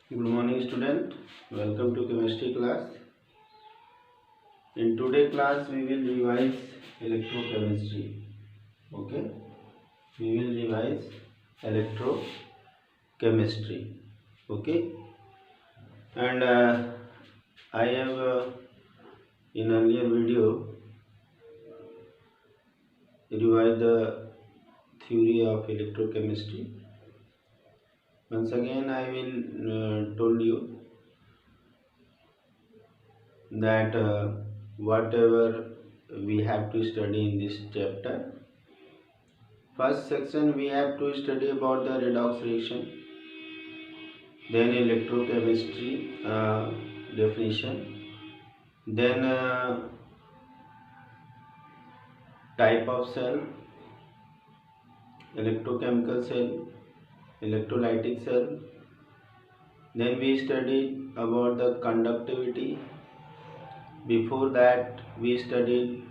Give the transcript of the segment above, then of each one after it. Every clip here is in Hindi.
Good morning student. Welcome to chemistry class. In today's class we will revise electrochemistry. Okay. We will revise electrochemistry. Okay. And I have in earlier video revised the theory of electrochemistry. Once again I will told you that whatever we have to study in this chapter. First section we have to study about the redox reaction, then electrochemistry definition, then type of cell, electrochemical cell, electrolytic cell. Then we studied about the conductivity. Before that we studied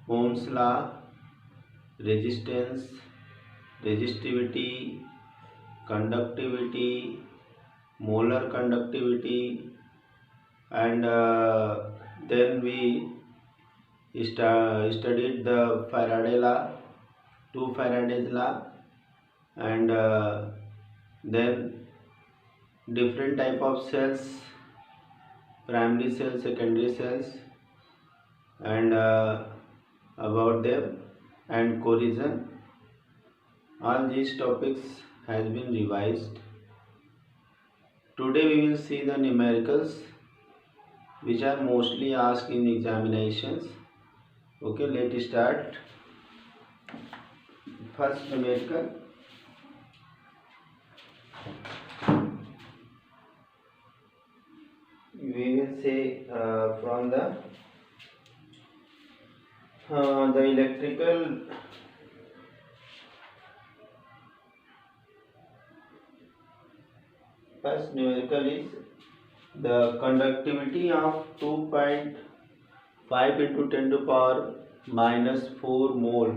Ohm's law, resistance, resistivity, conductivity, molar conductivity, and then we studied the Faraday law, 2 Faraday's law, and then different type of cells, primary cells, secondary cells, and about them, and cohesion. All these topics has been revised. Today we will see the numericals which are mostly asked in examinations. Okay, let's start. First numerical. We will say from the electrical first numerical is the conductivity of 2.5 into 10 to power minus 4 mole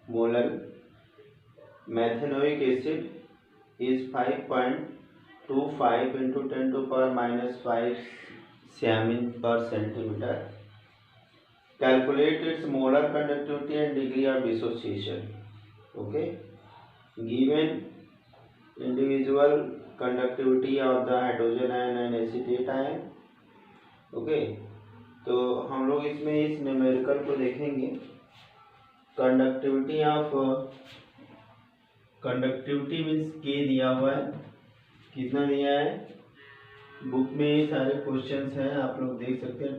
molar methanoic acid is 5.25 into 10 to power minus 5 Siemens per centimeter. Calculate its molar conductivity and degree of dissociation. Okay, given individual conductivity of the hydrogen ion and acetate ion. Okay, तो हम लोग इसमें इस न्यूमेरिकल को देखेंगे. कंडक्टिविटी मीन्स के दिया हुआ है, कितना दिया है बुक में सारे क्वेश्चंस हैं, आप लोग देख सकते हैं.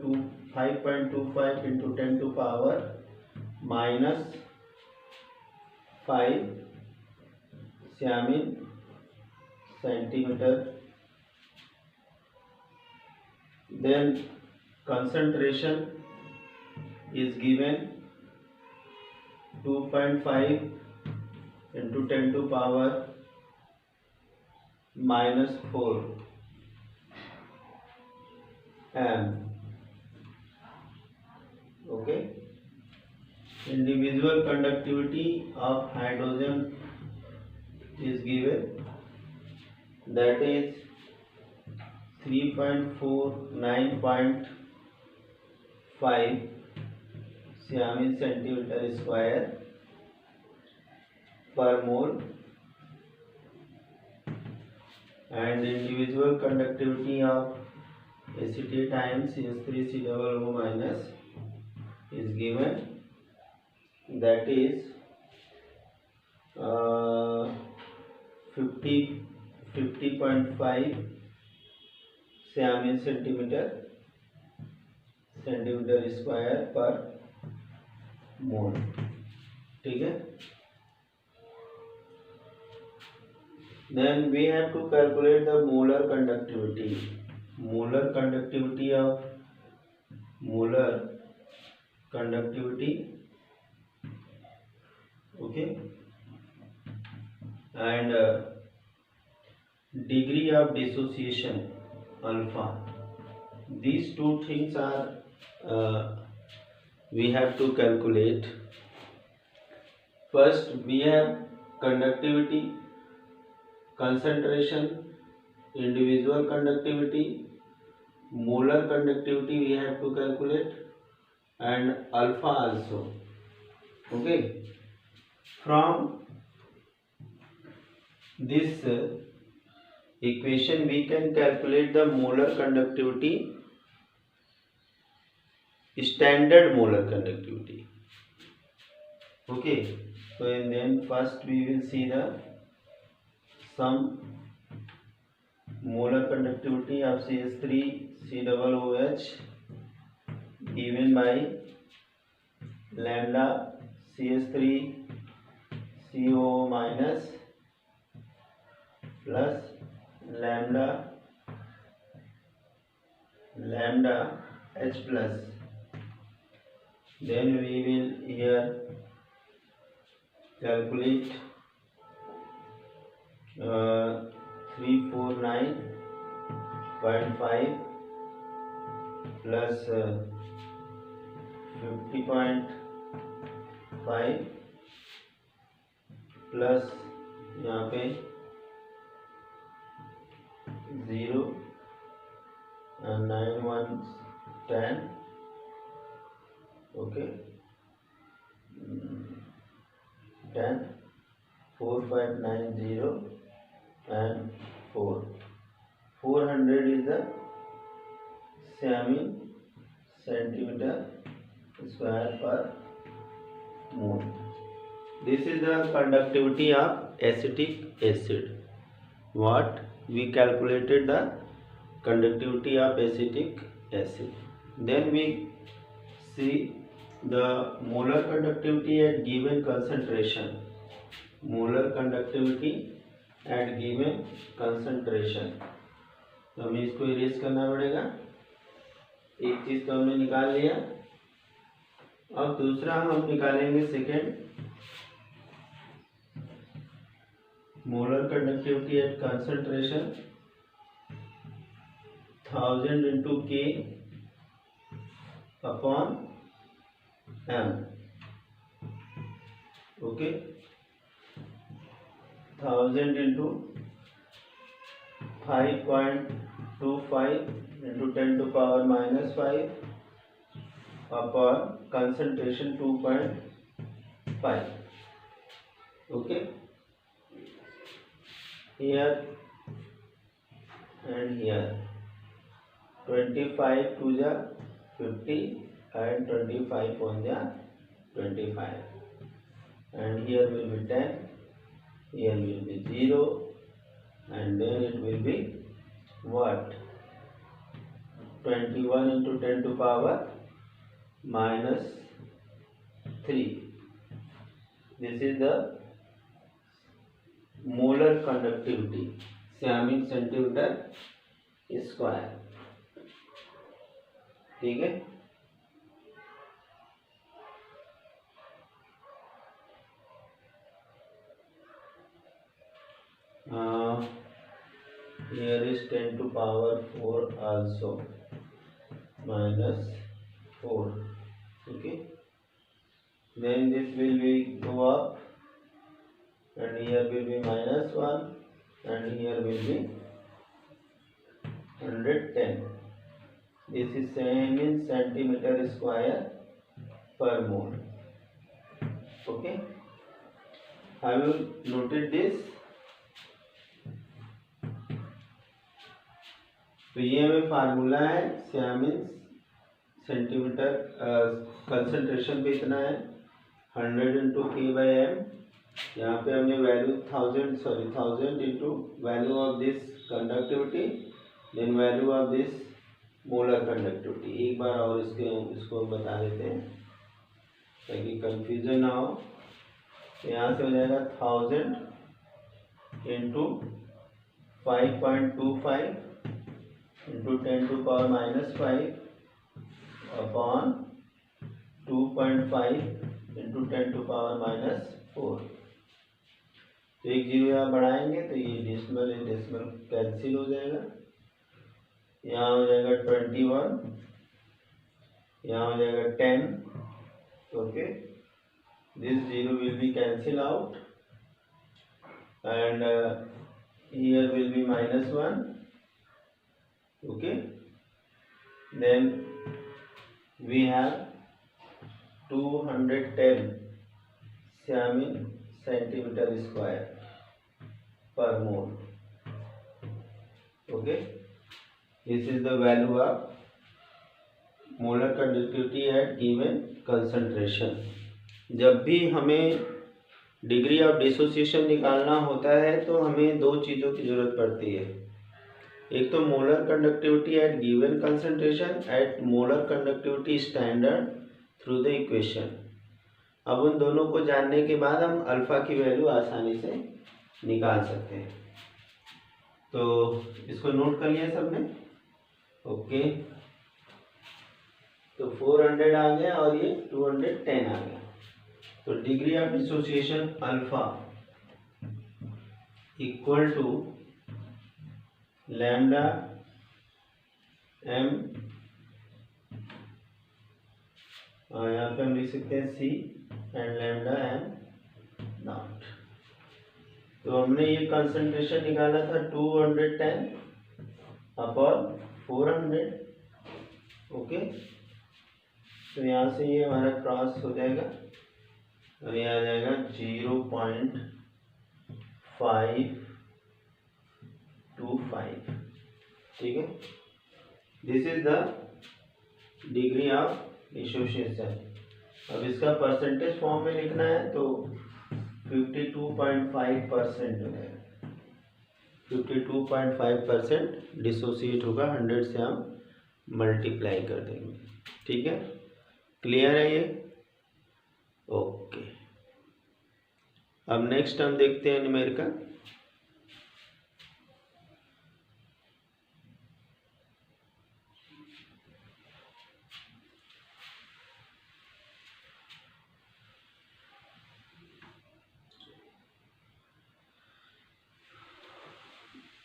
5.25 into 10 to power minus 5 Siemens centimeter. Then concentration is given 2.5 into 10 to power minus 4 m. Okay, individual conductivity of hydrogen is given, that is 3.49.5 Siemens centimeter square per mole, and individual conductivity of acetate ions CH3COO minus is given, that is 50.5 Siemens centimeter square per mole. ठीक है. Then we have to calculate the molar conductivity. Molar conductivity, okay, and degree of dissociation alpha. These two things are we have to calculate. First we have conductivity concentration, individual conductivity, molar conductivity we have to calculate, and alpha also. Okay, from this equation we can calculate the molar conductivity, standard molar conductivity. Okay, so and then first we will see the some molar conductivity of CH3 COOH given by lambda CH3 CO minus plus lambda H plus. Then we will here calculate 349.5 plus 50.5 plus यहाँ पे 0 9 1 10. Okay 10 4 5 9 0 and 400 is the centimeter square per mole. This is the conductivity of acetic acid. What we calculated the conductivity of acetic acid. Then we see the molar conductivity at given concentration. Molar conductivity at given concentration. तो हमें इसको इरेज करना पड़ेगा. एक चीज तो हमने निकाल लिया. अब दूसरा हम निकालेंगे second. Molar conductivity at concentration 1000 into K upon M. Okay, 1000 into 5.25 into 10 to power minus 5 upon concentration 2.5. Okay, here and here 25 to the 50 and 25 on the 25, and here will be 10, here will be 0, and then it will be what, 21 into 10 to power minus 3. This is the molar conductivity, centimeter square. ठीक है. Here is 10 to power 4 also minus 4. Okay, then this will be go up, and here will be minus 1, and here will be 110. This is same in centimeter square per mole. Okay, have you noted this? तो ये हमें फार्मूला है. सेंटीमीटर कंसंट्रेशन पे इतना है 100 into K by M. यहाँ पे हमने value 1000 into value of this conductivity, then value of this molar conductivity. एक बार और इसको बता देते हैं ताकि कंफ्यूजन ना हो. तो यहाँ से हो जाएगा 1000 into 5.25 into 10 to power minus 5 upon 2.5 into 10 to power minus 4. तो एक जीरो यहाँ बढ़ाएंगे तो ये डेसिमल कैंसिल हो जाएगा. यहाँ हो जाएगा 21, यहाँ हो जाएगा 10. Okay, this zero will be cancel out, and here will be -1. Okay, then we have 210 Siamin centimeter square per mole. Okay, this is the value of molar conductivity at given concentration. जब भी हमें डिग्री ऑफ डिसोसिएशन निकालना होता है तो हमें दो चीज़ों की ज़रूरत पड़ती है, एक तो molar conductivity at given concentration, at molar conductivity standard through the equation. अब उन दोनों को जानने के बाद हम अल्फ़ा की वैल्यू आसानी से निकाल सकते हैं। तो इसको नोट कर लिया सबने? ओके, तो 400 आ गया और ये 210 आ गया। तो degree of dissociation alpha equal to lambda M, और यहाँ पे हम लिख सकते हैं C and lambda M naught. तो हमने ये कंसंट्रेशन निकाला था 210 अपॉन 400। ओके, तो यहाँ से ये हमारा क्रॉस हो जाएगा और ये आ जाएगा 0.525। ठीक है, this is the degree of dissociation. अब इसका परसेंटेज फॉर्म में लिखना है तो 52.5% हो जाएगा। 52.5% डिसोसिएट होगा, 100 से हम मल्टीप्लाई कर देंगे। ठीक है, क्लियर है ये? ओके, अब नेक्स्ट हम देखते हैं न्यूमेरिकल।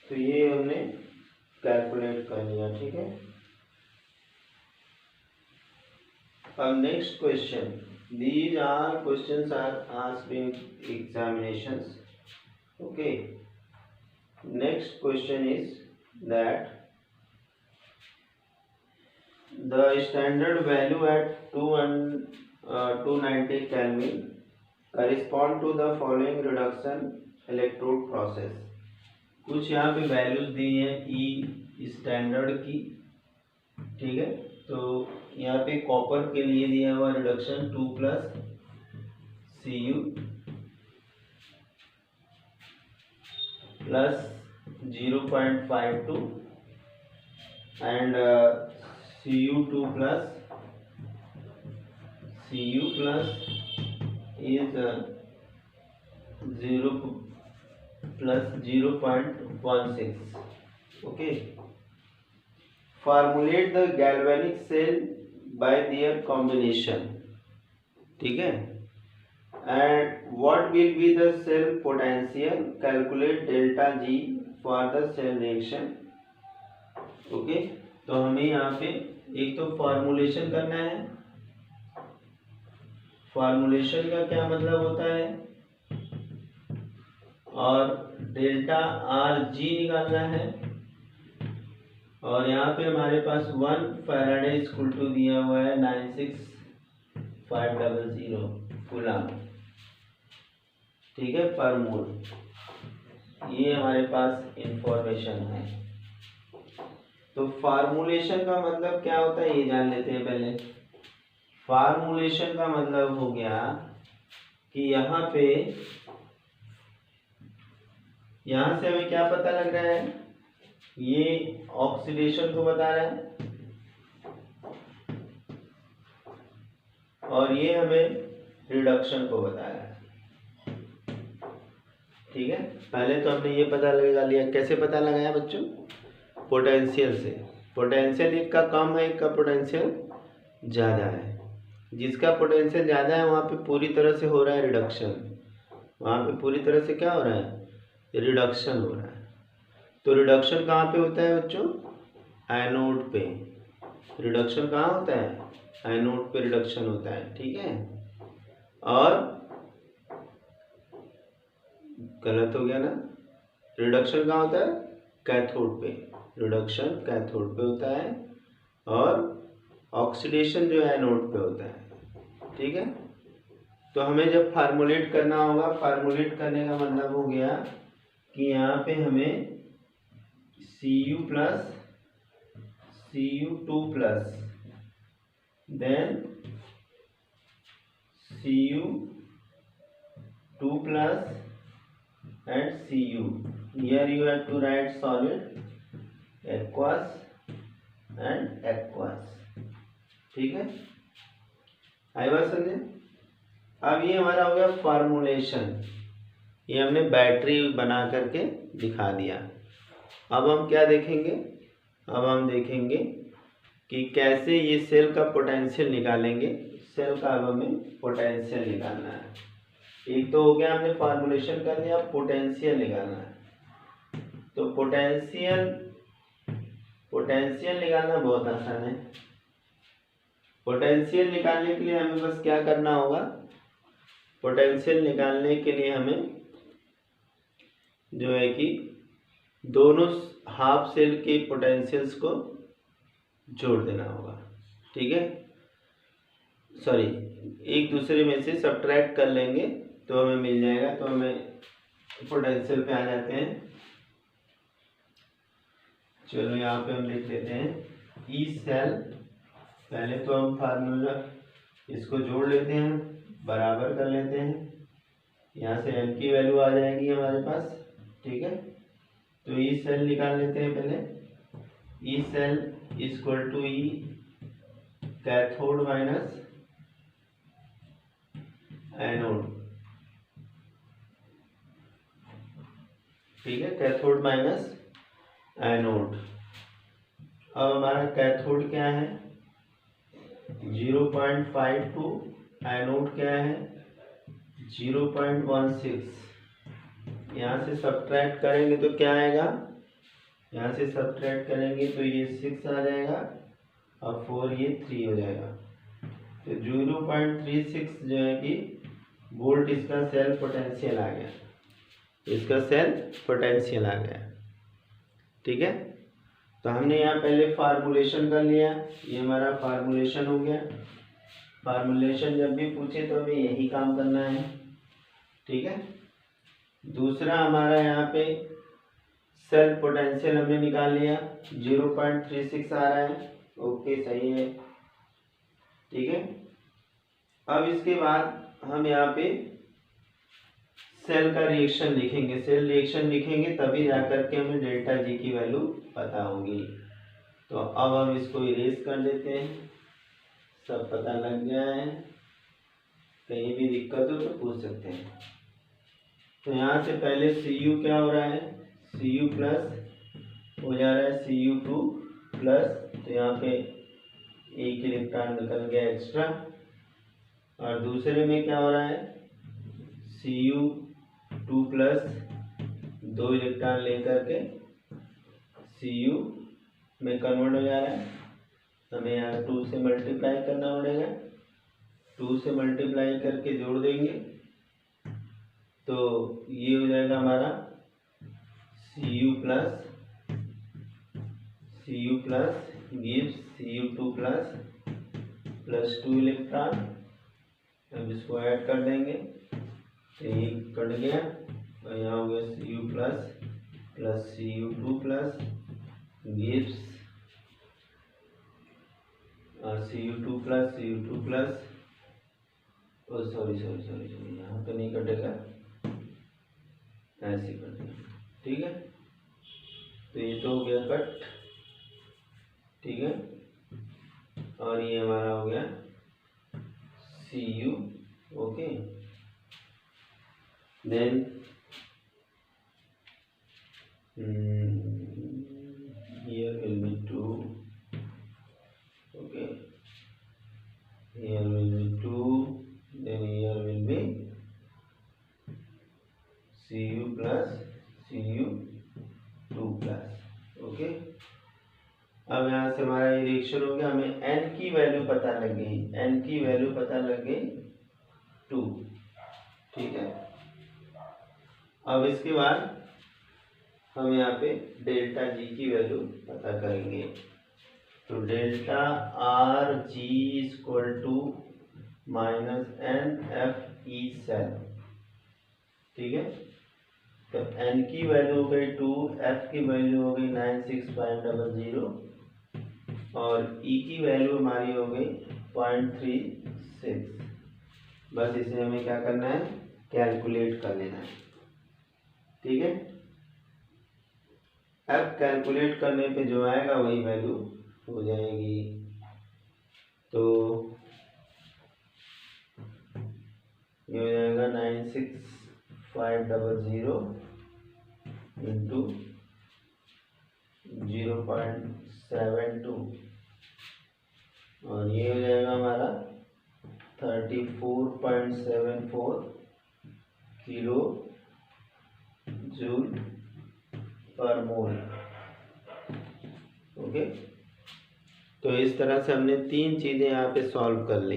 तो ये हमने कैलकुलेट कर लिया। ठीक है, अब next question, these are questions are asked in examinations. Okay, next question is that the standard value at 290 Kelvin correspond to the following reduction electrode process। कुछ यहाँ पे वैल्यूज दी हैं ई स्टैंडर्ड की। ठीक है, तो यहाँ पे कॉपर के लिए दिया हुआ reduction 2 + Cu plus 0.52 and Cu2 plus is 0 plus 0.16। Okay, formulate the galvanic cell by their combination. ठीक है, and what will be the cell potential, calculate delta G for the cell reaction. Okay, तो हमें यहाँ पे एक तो फॉर्मूलेशन करना है। फॉर्मूलेशन का क्या मतलब होता है, और डेल्टा आर जी निकालना है। और यहाँ पे हमारे पास 1 फैराडे इक्वल टू दिया हुआ है 96500 कूलम। ठीक है, पर मोल। ये हमारे पास इंफॉर्मेशन है। तो फार्मूलेशन का मतलब क्या होता है ये जान लेते हैं पहले। फार्मूलेशन का मतलब हो गया कि यहाँ से हमें क्या पता लग रहा है, ये ऑक्सीडेशन को बता रहा है और ये हमें रिडक्शन को बता रहा है। ठीक है, पहले तो हमने ये पता लगा लिया। कैसे पता लगाया बच्चों? पोटेंशियल से। पोटेंशियल एक का कम है, एक का पोटेंशियल ज़्यादा है। जिसका पोटेंशियल ज़्यादा है वहाँ पे पूरी तरह से हो रहा है रिडक्शन। वहाँ पे पूरी तरह से क्या हो रहा है, रिडक्शन हो रहा है। तो रिडक्शन कहाँ पे होता है बच्चों? एनोड पे। रिडक्शन कहाँ होता है? एनोड पे रिडक्शन होता है। ठीक है, और गलत हो गया ना, रिडक्शन कहाँ होता है? कैथोड पे। रिडक्शन कैथोड पे होता है और ऑक्सीडेशन जो है एनोड पे होता है। ठीक है, तो हमें जब फार्मूलेट करना होगा, फार्मूलेट करने का मतलब हो गया कि यहाँ पे हमें Cu plus Cu2 plus then Cu2 plus and Cu. Here you have to write solid, aqueous and aqueous. ठीक है, आई बात समझे? अब ये हमारा हो गया फार्मूलेशन, ये हमने बैटरी बना करके दिखा दिया। अब हम क्या देखेंगे? अब हम देखेंगे कि कैसे ये सेल का पोटेंशियल निकालेंगे। सेल का अब हमें पोटेंशियल निकालना है। एक तो हो गया, हमने फार्मूलेशन कर लिया, पोटेंशियल निकालना है। तो पोटेंशियल निकालना बहुत आसान है। पोटेंशियल निकालने के लिए हमें बस क्या करना होगा? पोटेंशियल निकालने के लिए हमें जो है कि दोनों हाफ सेल के पोटेंशियल्स को जोड़ देना होगा। ठीक है, सॉरी, एक दूसरे में से सब्ट्रैक्ट कर लेंगे तो हमें मिल जाएगा। तो हमें पोटेंशियल पे आ जाते हैं। चलो यहाँ पे हम लिख लेते हैं ई सेल। पहले तो हम फार्मूला इसको जोड़ लेते हैं, बराबर कर लेते हैं। यहाँ से एन की वैल्यू आ जाएगी हमारे पास। ठीक है, तो ई सेल निकाल लेते हैं पहले। E cell equal to E cathode minus anode. ठीक है, कैथोड माइनस एनोड। अब हमारा कैथोड क्या है? 0.52, एनोड क्या है? 0.16। यहाँ से सब्ट्रैक्ट करेंगे तो क्या आएगा? यहाँ से सब्ट्रैक्ट करेंगे तो ये 6 आ जाएगा और 4 ये 3 हो जाएगा। तो 0.36 जो है कि वोल्ट इसका सेल पोटेंशियल आ गया, इसका सेल पोटेंशियल आ गया। ठीक है, तो हमने यहाँ पहले फार्मूलेशन कर लिया, ये हमारा फार्मूलेशन हो गया। फार्मूलेशन जब भी पूछे तो हमें यही काम करना है। ठीक है, दूसरा हमारा यहाँ पे सेल पोटेंशियल हमने निकाल लिया, 0.36 आ रहा है। ओके, सही है। ठीक है, अब इसके बाद हम यहाँ पे सेल का रिएक्शन लिखेंगे। सेल रिएक्शन लिखेंगे तभी जाकर के हमें डेल्टा जी की वैल्यू पता होगी। तो अब हम इसको इरेज कर देते हैं, सब पता लग गया है। कहीं भी दिक्कत हो तो पूछ सकते हैं। तो यहाँ से पहले Cu क्या हो रहा है? Cu प्लस हो जा रहा है Cu2 प्लस, तो यहाँ पे एक इलेक्ट्रॉन निकल गया एक्स्ट्रा। और दूसरे में क्या हो रहा है? Cu2 प्लस 2 इलेक्ट्रॉन लेकर के Cu में कन्वर्ट हो जा रहा है। हमें यहाँ 2 से मल्टीप्लाई करना पड़ेगा, 2 से मल्टीप्लाई करके जोड़ देंगे तो ये हो जाएगा हमारा Cu plus gives Cu2 plus 2 electron. अब इसको ऐड कर देंगे तो ये कट गया और यहाँ हो गया Cu plus Cu2 plus gives Cu2 plus sorry यहाँ पे नहीं कटेगा, ऐसे कटेगा। ठीक है, तो ये तो हो गया कट। ठीक है, और ये हमारा हो गया Cu। Okay, then here will be 2. okay, here will be 2, then here will be Cu plus Cu2 plus। Okay, अब यहाँ से हमारा ये रिएक्शन हो गया। हमें n की वैल्यू पता लग गई, n की वैल्यू पता लग गई 2। ठीक है, अब इसके बाद हम यहाँ पे डेल्टा जी की वैल्यू पता करेंगे। तो delta R G equal to minus N F E cell, ठीक है। तो एन की वैल्यू हो गई 2, एफ की वैल्यू हो गई 96500 और ई की वैल्यू हमारी हो गई 0.36। बस इसे हमें क्या करना है, कैलकुलेट कर लेना है, ठीक है। अब कैलकुलेट करने पे जो आएगा वही वैल्यू हो जाएगी। तो ये हो जाएगा 96500 इंटू 0.72 और ये हो जाएगा हमारा 34.74 किलो जूल पर मोल। ओके, तो इस तरह से हमने 3 चीज़ें यहाँ पे सॉल्व कर ली।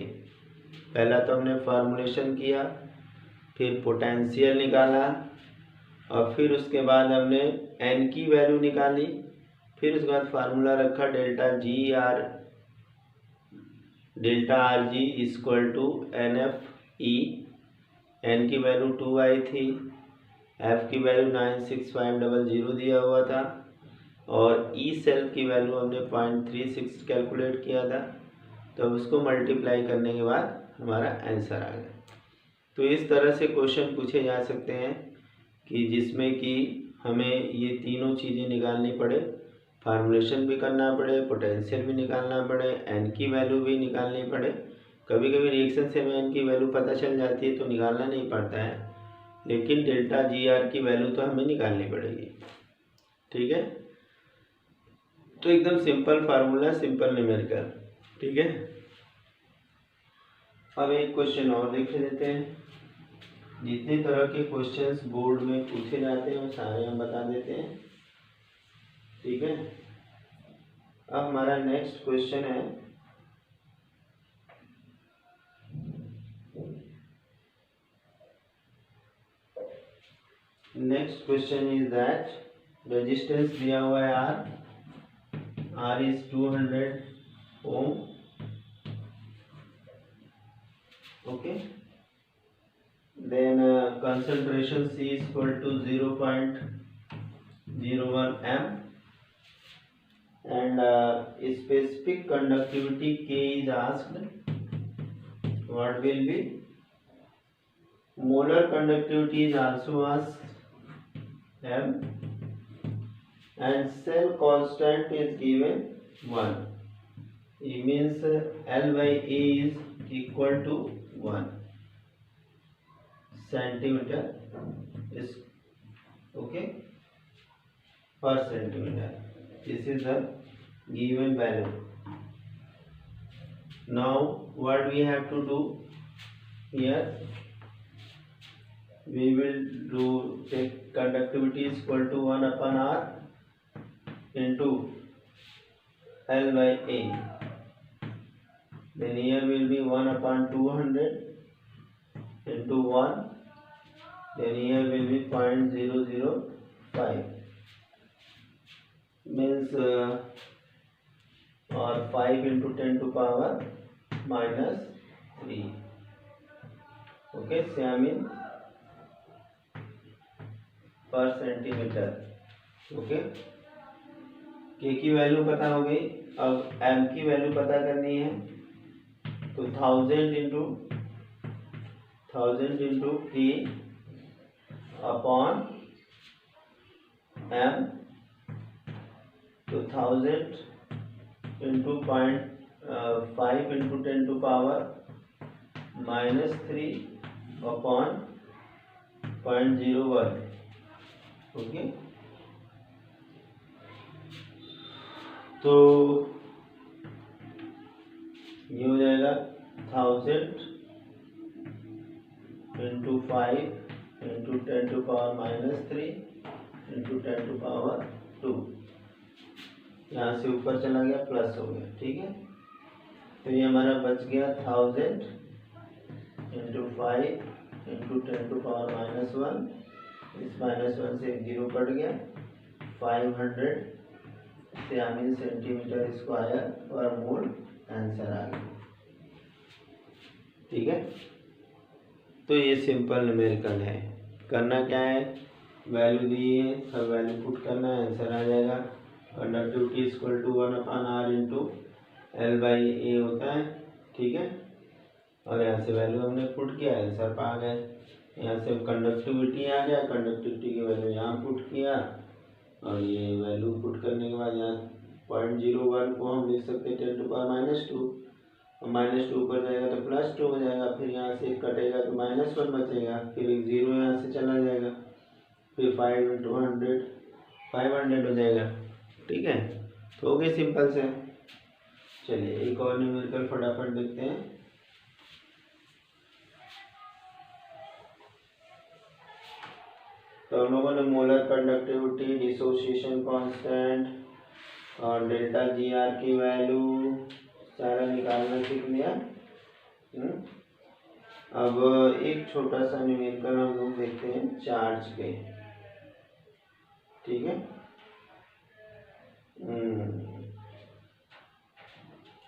पहला तो हमने फार्मूलेशन किया, फिर पोटेंशियल निकाला और फिर उसके बाद हमने एन की वैल्यू निकाली, फिर उसके बाद फार्मूला रखा delta R G equal to N F E. N की वैल्यू 2 आई थी, एफ की वैल्यू 96500 दिया हुआ था और ई सेल की वैल्यू हमने 0.36 कैलकुलेट किया था। तो उसको मल्टीप्लाई करने के बाद हमारा आंसर आ गया। तो इस तरह से क्वेश्चन पूछे जा सकते हैं कि जिसमें कि हमें ये तीनों चीज़ें निकालनी पड़े, फार्मूलेशन भी करना पड़े, पोटेंशियल भी निकालना पड़े, एन की वैल्यू भी निकालनी पड़े। कभी कभी रिएक्शन से हमें एन की वैल्यू पता चल जाती है तो निकालना नहीं पड़ता है, लेकिन डेल्टा जी आर की वैल्यू तो हमें निकालनी पड़ेगी, ठीक है। तो एकदम सिंपल फार्मूला, सिंपल न्यूमेरिकल, ठीक है। अब एक क्वेश्चन और देख लेते हैं। जितने तरह के क्वेश्चंस बोर्ड में पूछे जाते हैं वो सारे हम बता देते हैं, ठीक है। अब हमारा नेक्स्ट क्वेश्चन है, next question is that resistance दिया हुआ है R is 200 ohm, okay. Then concentration C is equal to 0.01 m and specific conductivity K is asked. What will be? Molar conductivity is also asked m and cell constant is given 1. It means L by A is equal to 1 centimeter is okay per centimeter. This is the given value. Now what we have to do here, we will do take conductivity is equal to 1 upon R into L by A. Then here will be 1 upon 200 into 1. Then here will be 0.005 means or 5 into 10 to power minus 3. Okay, Siamin per centimeter. Okay, K की वैल्यू पता हो गई। अब M की वैल्यू पता करनी है, तो 1000 into T upon M, तो 1000 into 0.5 into 10 to power minus 3 upon 0.01, okay. तो ये हो जाएगा 1000 into 5 into 10 to power minus 3 into 10 to power 2। यहाँ से ऊपर चला गया, प्लस हो गया, ठीक है। तो ये हमारा बच गया 1000 into 5 into 10 to power minus 1। इस -1 से 0 कट गया 500 Siamin सेंटीमीटर स्क्वायर और मोल आंसर आ गया। ठीक है, तो ये सिंपल न्यूमेरिकल है। करना क्या है, वैल्यू दी है, सब वैल्यू पुट करना है, आंसर आ जाएगा। Conductivity equal to 1/r into L/A होता है। ठीक है, और यहाँ से वैल्यू हमने पुट किया, आंसर पा गए। यहाँ से कंडक्टिविटी आ गया, कंडक्टिविटी की वैल्यू यहाँ पुट किया, और ये वैल्यू पुट करने के बाद यहाँ 0.01 को हम लिख सकते हैं 10⁻², और -2 पर जाएगा तो +2 हो जाएगा। फिर यहाँ से कटेगा तो -1 बचेगा, फिर एक 0 यहाँ से चला जाएगा, फिर 5 × 100 500 हो जाएगा। ठीक है, तो हो गई सिंपल से। चलिए एक और न्यूमेरिकल फटाफट देखते हैं। तो हम लोगों ने मोलर कंडक्टिविटी, डिसोसिएशन कांस्टेंट और डेल्टा GR की वैल्यू सारा निकालना सीख लिया। अब एक छोटा सा न्यूमेरिकल हम लोग देखते हैं चार्ज पे। ठीक है,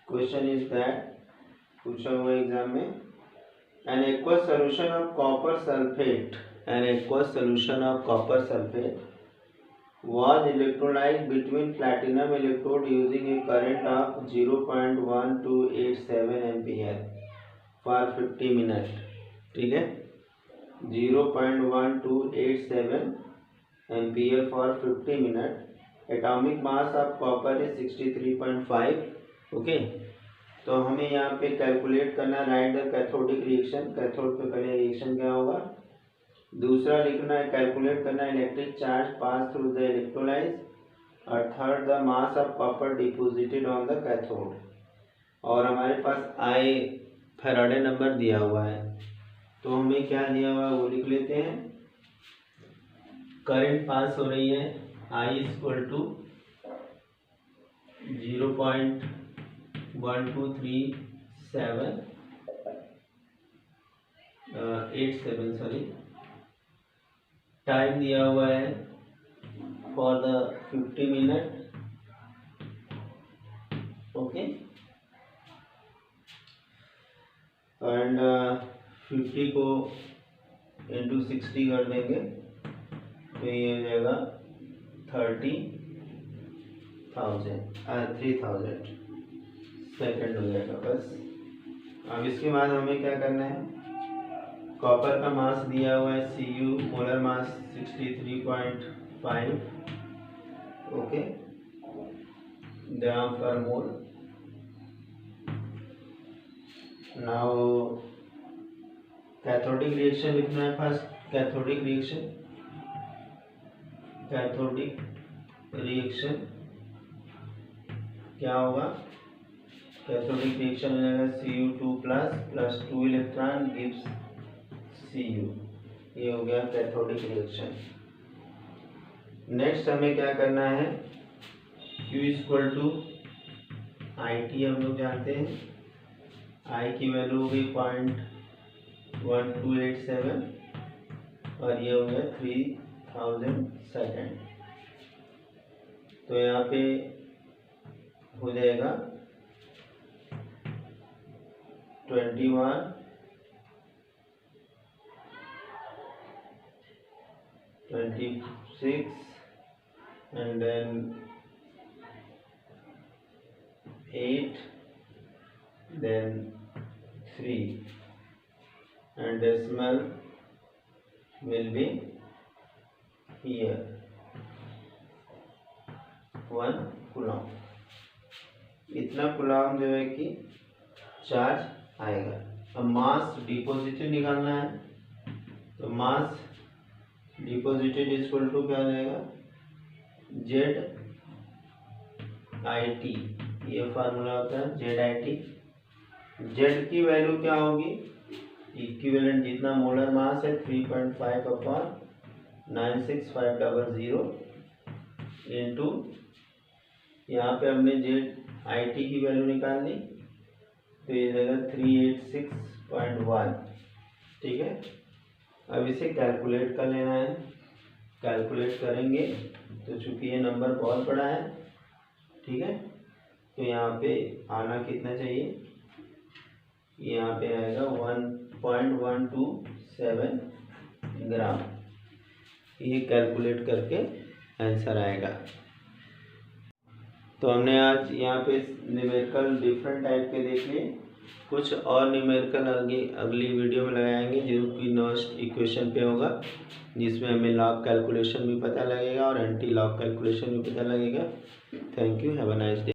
क्वेश्चन इज दैट, पूछा हुआ एग्जाम में, an aqueous solution of copper sulphate was electrolyzed between platinum electrode using a current of 0.1287 ampere for 50 minutes. ठीक है, 0.1287 ampere for 50 minutes. Atomic mass of copper is 63.5. Okay, तो हमें यहाँ पे कैलकुलेट करना, right the cathodic reaction. Cathode पे पहले रिएक्शन क्या होगा, दूसरा लिखना है कैलकुलेट करना electric charge pass through the electrolyse, और third the mass of copper deposited on the cathode. और हमारे पास आई फैराडे नंबर दिया हुआ है, तो हमें क्या दिया हुआ है वो लिख लेते हैं। करंट पास हो रही है I equal to 0.1237 sorry. Time दिया हुआ है for the 50 minute. Okay, and 50 को इंटू 60 कर देंगे तो ये हो जाएगा 3000 सेकेंड हो जाएगा बस। अब इसके बाद हमें क्या करना है, कॉपर का मास दिया हुआ है Cu, मोलर मास 63.5, ओके, ग्राम पर मोल। नाउ कैथोडिक रिएक्शन लिखना है फर्स्ट। कैथोडिक रिएक्शन क्या होगा, कैथोडिक रिएक्शन हो जाएगा Cu2 plus 2 electron gives Cu। ये हो गया कैथोडिक रिएक्शन। नेक्स्ट हमें क्या करना है, Q इक्वल टू IT हम लोग जानते हैं, I की वैल्यू हो गई 0.1287 और ये हो गया 3000 सेकेंड। तो यहाँ पे हो जाएगा 21 26 and then 8 then 3 and decimal will be here 1 coulomb. इतना कूलम जो है कि चार्ज आएगा। अब मास डिपोजिटेड निकालना है, तो मास डिपोजिटेड इक्वल टू क्या हो जाएगा, ZIT, ये फार्मूला होता है ZIT। Z की वैल्यू क्या होगी, इक्विवेलेंट जितना मोलर मास है 3.5/96500 इंटू, यहाँ पे हमने ZIT की वैल्यू निकाल ली तो ये जाएगा 386.1। ठीक है, अब इसे कैलकुलेट कर लेना है। कैलकुलेट करेंगे तो चूँकि ये नंबर बहुत बड़ा है, ठीक है, तो यहाँ पे आना कितना चाहिए, यहाँ पे आएगा 1.127 ग्राम। ये कैलकुलेट करके आंसर आएगा। तो हमने आज यहाँ पे न्यूमेरिकल डिफरेंट टाइप के देख लिए। कुछ और न्यूमेरिकल अगली वीडियो में लगाएंगे जो कि नेक्स्ट इक्वेशन पे होगा, जिसमें हमें लॉग कैलकुलेशन भी पता लगेगा और एंटी लॉग कैलकुलेशन भी पता लगेगा। Thank you, have a nice day.